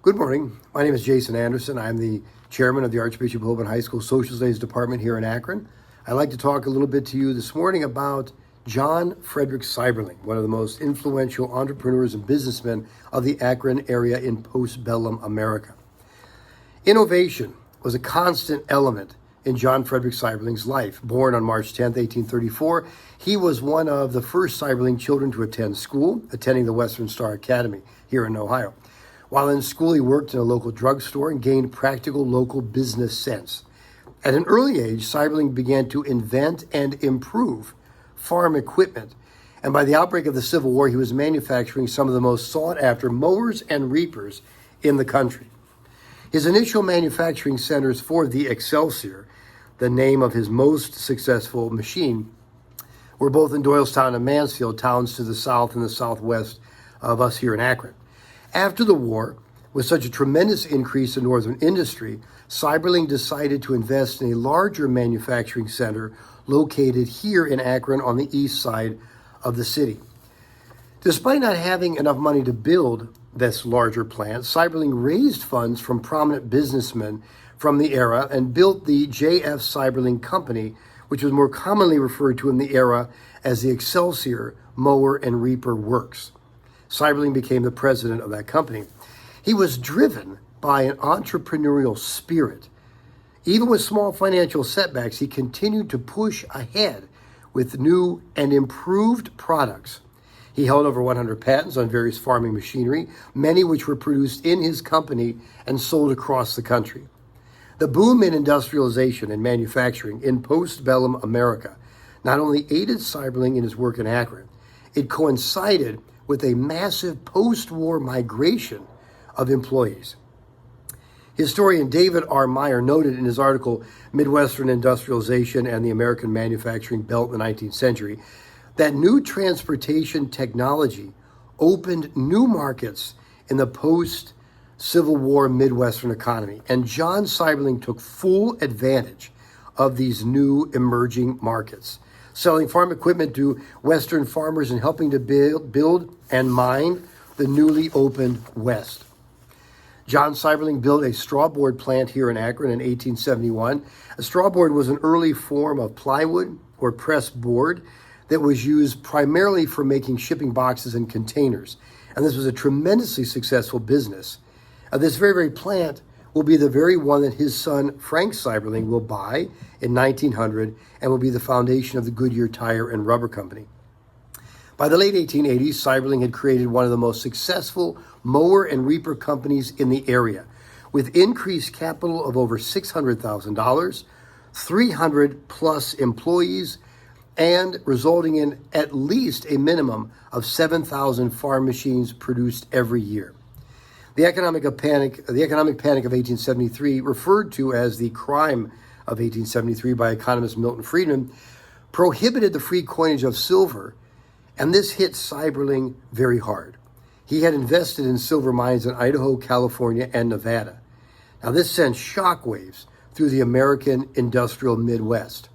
Good morning. My name is Jason Anderson. I'm the chairman of the Archbishop Holman High School Social Studies Department here in Akron. I'd like to talk a little bit to you this morning about John Frederick Seiberling, one of the most influential entrepreneurs and businessmen of the Akron area in postbellum America. Innovation was a constant element in John Frederick Seiberling's life. Born on March 10, 1834, he was one of the first Seiberling children to attend school, attending the Western Star Academy here in Ohio. While in school, he worked in a local drugstore and gained practical local business sense. At an early age, Seiberling began to invent and improve farm equipment. And by the outbreak of the Civil War, he was manufacturing some of the most sought-after mowers and reapers in the country. His initial manufacturing centers for the Excelsior, the name of his most successful machine, were both in Doylestown and Mansfield, towns to the south and the southwest of us here in Akron. After the war, with such a tremendous increase in northern industry, Seiberling decided to invest in a larger manufacturing center located here in Akron on the east side of the city. Despite not having enough money to build this larger plant, Seiberling raised funds from prominent businessmen from the era and built the J.F. Seiberling Company, which was more commonly referred to in the era as the Excelsior Mower and Reaper Works. Seiberling became the president of that company. He was driven by an entrepreneurial spirit. Even with small financial setbacks, he continued to push ahead with new and improved products. He held over 100 patents on various farming machinery, many which were produced in his company and sold across the country. The boom in industrialization and manufacturing in postbellum America not only aided Seiberling in his work in Akron, it coincided with a massive post-war migration of employees. Historian David R. Meyer noted in his article, Midwestern Industrialization and the American Manufacturing Belt in the 19th Century, that new transportation technology opened new markets in the post-Civil War Midwestern economy, and John Seiberling took full advantage of these new emerging markets, selling farm equipment to Western farmers and helping to build and mine the newly opened West. John Seiberling built a straw board plant here in Akron in 1871. A straw board was an early form of plywood or pressed board that was used primarily for making shipping boxes and containers. And this was a tremendously successful business. This very plant will be the very one that his son, Frank Seiberling, will buy in 1900 and will be the foundation of the Goodyear Tire and Rubber Company. By the late 1880s, Seiberling had created one of the most successful mower and reaper companies in the area, with increased capital of over $600,000, 300 plus employees, and resulting in at least a minimum of 7,000 farm machines produced every year. The economic panic of 1873, referred to as the crime of 1873 by economist Milton Friedman, prohibited the free coinage of silver, and this hit Seiberling very hard. He had invested in silver mines in Idaho, California, and Nevada. Now this sent shockwaves through the American industrial Midwest.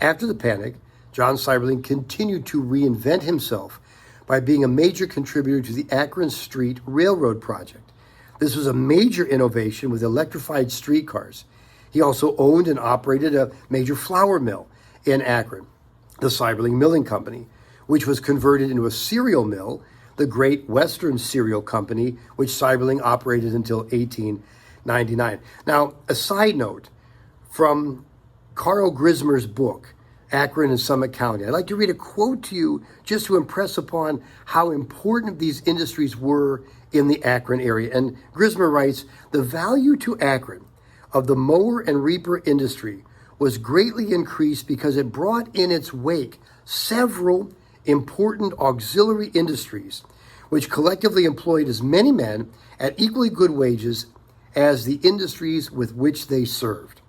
After the panic, John Seiberling continued to reinvent himself by being a major contributor to the Akron Street Railroad project. This was a major innovation with electrified streetcars. He also owned and operated a major flour mill in Akron, the Seiberling Milling Company, which was converted into a cereal mill, the Great Western Cereal Company, which Seiberling operated until 1899. Now, a side note from Carl Grismer's book, Akron and Summit County. I'd like to read a quote to you just to impress upon how important these industries were in the Akron area. And Grismer writes, the value to Akron of the mower and reaper industry was greatly increased because it brought in its wake several important auxiliary industries, which collectively employed as many men at equally good wages as the industries with which they served.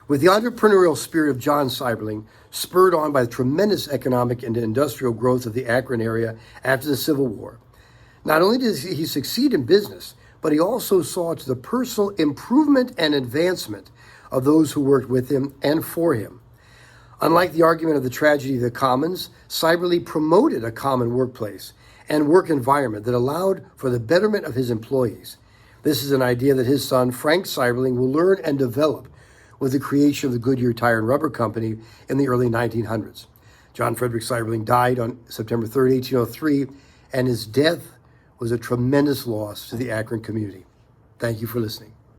With the entrepreneurial spirit of John Seiberling, spurred on by the tremendous economic and industrial growth of the Akron area after the Civil War, not only did he succeed in business, but he also saw to the personal improvement and advancement of those who worked with him and for him. Unlike the argument of the tragedy of the commons, Seiberling promoted a common workplace and work environment that allowed for the betterment of his employees. This is an idea that his son, Frank Seiberling, will learn and develop with the creation of the Goodyear Tire and Rubber Company in the early 1900s. John Frederick Seiberling died on September 3, 1803, and his death was a tremendous loss to the Akron community. Thank you for listening.